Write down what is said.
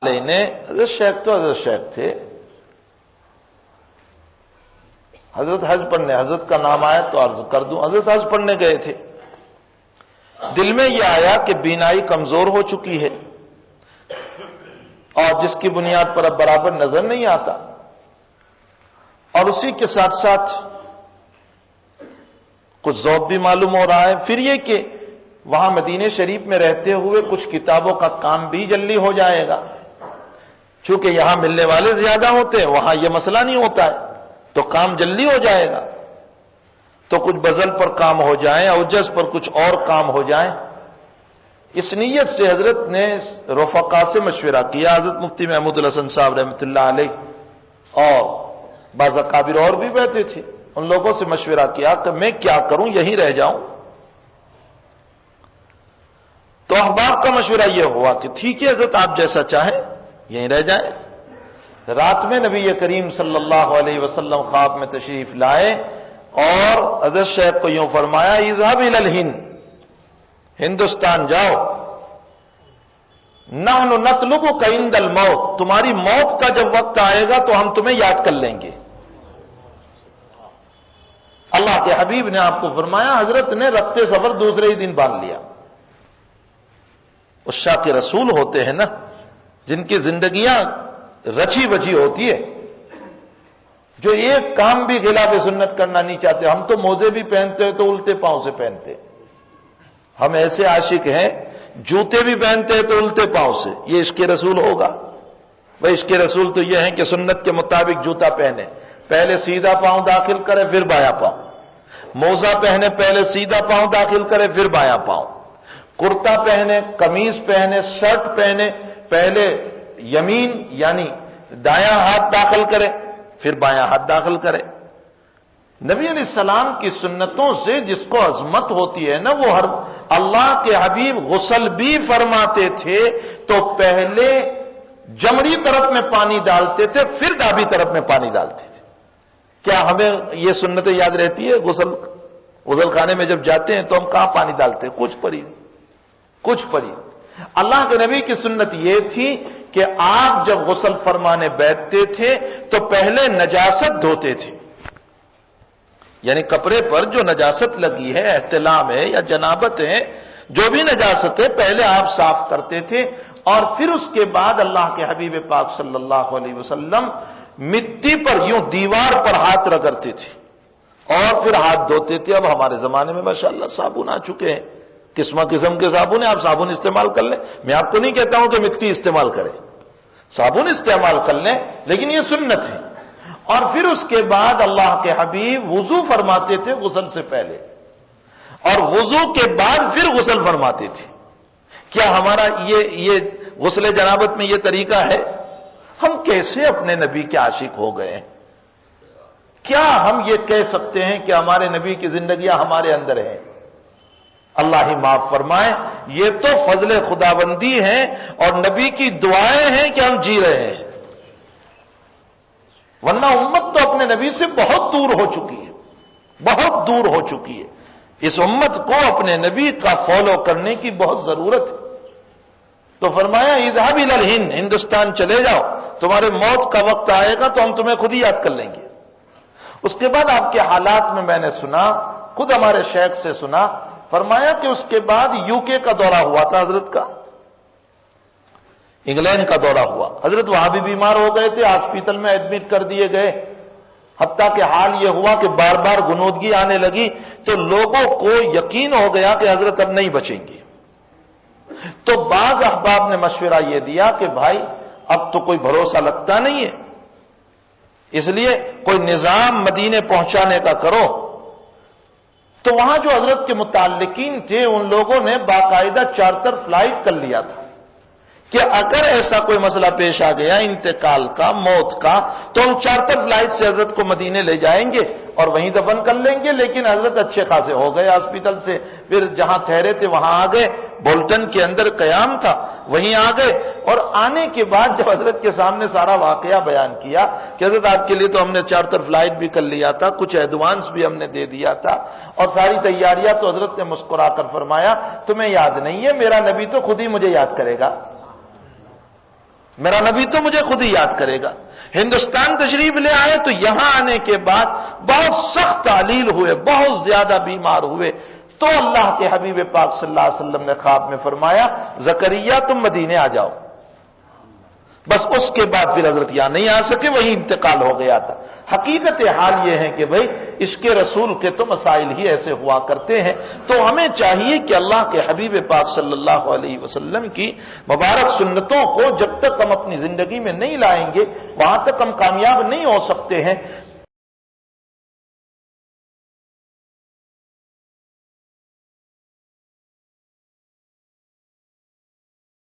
لینے حضرت شیخ تو حضرت شیخ تھے. حضرت حج پڑھنے، حضرت کا نام آیا تو عرض کر دوں، حضرت حج پڑھنے گئے تھے. دل میں یہ آیا کہ بینائی کمزور ہو چکی ہے اور جس کی بنیاد پر اب برابر نظر نہیں آتا، اور اسی کے ساتھ ساتھ کچھ ذوق بھی معلوم ہو رہا ہے. پھر یہ کہ وہاں مدینہ شریف میں رہتے ہوئے کچھ کتابوں کا کام بھی جلدی ہو جائے گا. چونکہ یہاں ملنے والے زیادہ ہوتے ہیں، وہاں یہ مسئلہ نہیں ہوتا ہے، تو کام جلدی ہو جائے گا. تو کچھ بزل پر کام ہو جائیں، اوجز پر کچھ اور کام ہو جائیں. اس نیت سے حضرت نے رفقا سے مشورہ کیا. حضرت مفتی محمود الحسن صاحب رحمۃ اللہ علیہ اور بعض اکابر اور بھی بیٹھے تھے، ان لوگوں سے مشورہ کیا کہ میں کیا کروں، یہیں رہ جاؤں. تو احباب کا مشورہ یہ ہوا کہ ٹھیک ہے حضرت، آپ جیسا چاہیں یہیں رہ جائیں. رات میں نبی کریم صلی اللہ علیہ وسلم خواب میں تشریف لائے اور حضرت شیخ کو یوں فرمایا، اذهب الى الهند، ہندوستان جاؤ. نحن نطلبك عند الموت، تمہاری موت کا جب وقت آئے گا تو ہم تمہیں یاد کر لیں گے. اللہ کے حبیب نے آپ کو فرمایا. حضرت نے رختے سفر دوسرے ہی دن باندھ لیا. اس شاہ کے رسول ہوتے ہیں نا، جن کی زندگیاں رچی بچی ہوتی ہے، جو ایک کام بھی خلاف سنت کرنا نہیں چاہتے. ہم تو موزے بھی پہنتے ہیں تو الٹے پاؤں سے پہنتے ہیں. ہم ایسے عاشق ہیں، جوتے بھی پہنتے ہیں تو الٹے پاؤں سے. یہ عشق رسول ہوگا؟ بھائی عشق رسول تو یہ ہے کہ سنت کے مطابق جوتا پہنے، پہلے سیدھا پاؤں داخل کرے پھر بایاں پاؤں. موزہ پہنے، پہلے سیدھا پاؤں داخل کرے پھر بایاں پاؤں. کرتا پہنے، قمیض پہنے، شرٹ پہنے، پہلے یمین یعنی دایاں ہاتھ داخل کرے پھر بایاں ہاتھ داخل کرے. نبی علیہ السلام کی سنتوں سے جس کو عظمت ہوتی ہے نا، وہ ہر اللہ کے حبیب غسل بھی فرماتے تھے تو پہلے جمڑی طرف میں پانی ڈالتے تھے پھر دابی طرف میں پانی ڈالتے تھے. کیا ہمیں یہ سنتیں یاد رہتی ہے؟ غسل خانے میں جب جاتے ہیں تو ہم کہاں پانی ڈالتے ہیں؟ کچھ پڑی. اللہ کے نبی کی سنت یہ تھی کہ آپ جب غسل فرمانے بیٹھتے تھے تو پہلے نجاست دھوتے تھے. یعنی کپڑے پر جو نجاست لگی ہے، احتلام ہے یا جنابت ہے، جو بھی نجاست ہے پہلے آپ صاف کرتے تھے. اور پھر اس کے بعد اللہ کے حبیب پاک صلی اللہ علیہ وسلم مٹی پر یوں دیوار پر ہاتھ رگڑتے تھے اور پھر ہاتھ دھوتے تھے. اب ہمارے زمانے میں ماشاءاللہ صابن آ چکے ہیں، قسم کے صابن ہیں. آپ صابن استعمال کر لیں، میں آپ کو نہیں کہتا ہوں کہ مٹی استعمال کریں، صابن استعمال کر لیں، لیکن یہ سنت ہے. اور پھر اس کے بعد اللہ کے حبیب وضو فرماتے تھے غسل سے پہلے، اور وضو کے بعد پھر غسل فرماتے تھے. کیا ہمارا یہ غسل جنابت میں یہ طریقہ ہے؟ ہم کیسے اپنے نبی کے عاشق ہو گئے ہیں؟ کیا ہم یہ کہہ سکتے ہیں کہ ہمارے نبی کی زندگیاں ہمارے اندر ہیں؟ اللہ ہی معاف فرمائے. یہ تو فضل خداوندی ہے اور نبی کی دعائیں ہیں کہ ہم جی رہے ہیں، ورنہ امت تو اپنے نبی سے بہت دور ہو چکی ہے، بہت دور ہو چکی ہے. اس امت کو اپنے نبی کا فالو کرنے کی بہت ضرورت ہے. تو فرمایا اذهب الى الهند، ہندوستان چلے جاؤ، تمہارے موت کا وقت آئے گا تو ہم تمہیں خود ہی یاد کر لیں گے. اس کے بعد آپ کے حالات میں نے سنا، خود ہمارے شیخ سے سنا، فرمایا کہ اس کے بعد UK کا دورہ ہوا تھا حضرت کا، انگلینڈ کا دورہ ہوا. حضرت وہاں بھی بیمار ہو گئے تھے، ہاسپٹل میں ایڈمٹ کر دیے گئے. حتیٰ کہ حال یہ ہوا کہ بار بار غنودگی آنے لگی تو لوگوں کو یقین ہو گیا کہ حضرت اب نہیں بچیں گے. تو بعض احباب نے مشورہ یہ دیا کہ بھائی اب تو کوئی بھروسہ لگتا نہیں ہے، اس لیے کوئی نظام مدینے پہنچانے کا کرو. تو وہاں جو حضرت کے متعلقین تھے ان لوگوں نے باقاعدہ چارٹر فلائٹ کر لیا تھا کہ اگر ایسا کوئی مسئلہ پیش آ گیا انتقال کا، موت کا، تو ہم چارٹر فلائٹ سے حضرت کو مدینے لے جائیں گے اور وہیں دفن کر لیں گے. لیکن حضرت اچھے خاصے ہو گئے ہاسپٹل سے، پھر جہاں ٹھہرے تھے وہاں آ گئے. بولٹن کے اندر قیام تھا، وہیں آ گئے. اور آنے کے بعد جب حضرت کے سامنے سارا واقعہ بیان کیا کہ حضرت آپ کے لیے تو ہم نے چارٹر فلائٹ بھی کر لیا تھا، کچھ ایڈوانس بھی ہم نے دے دیا تھا اور ساری تیاریاں، تو حضرت نے مسکرا کر فرمایا تمہیں یاد نہیں ہے، میرا نبی تو خود ہی مجھے یاد کرے گا. میرا نبی تو مجھے خود ہی یاد کرے گا۔ ہندوستان تشریف لے آئے تو یہاں آنے کے بعد بہت سخت تعلیل ہوئے، بہت زیادہ بیمار ہوئے، تو اللہ کے حبیب پاک صلی اللہ علیہ وسلم نے خواب میں فرمایا زکریا تم مدینے آ جاؤ۔ بس اس کے بعد پھر حضرت یہاں نہیں آ سکے، وہی انتقال ہو گیا تھا۔ حقیقت حال یہ ہے کہ بھئی اس کے رسول کے تو مسائل ہی ایسے ہوا کرتے ہیں، تو ہمیں چاہیے کہ اللہ کے حبیب پاک صلی اللہ علیہ وسلم کی مبارک سنتوں کو جب تک ہم اپنی زندگی میں نہیں لائیں گے وہاں تک ہم کامیاب نہیں ہو سکتے ہیں۔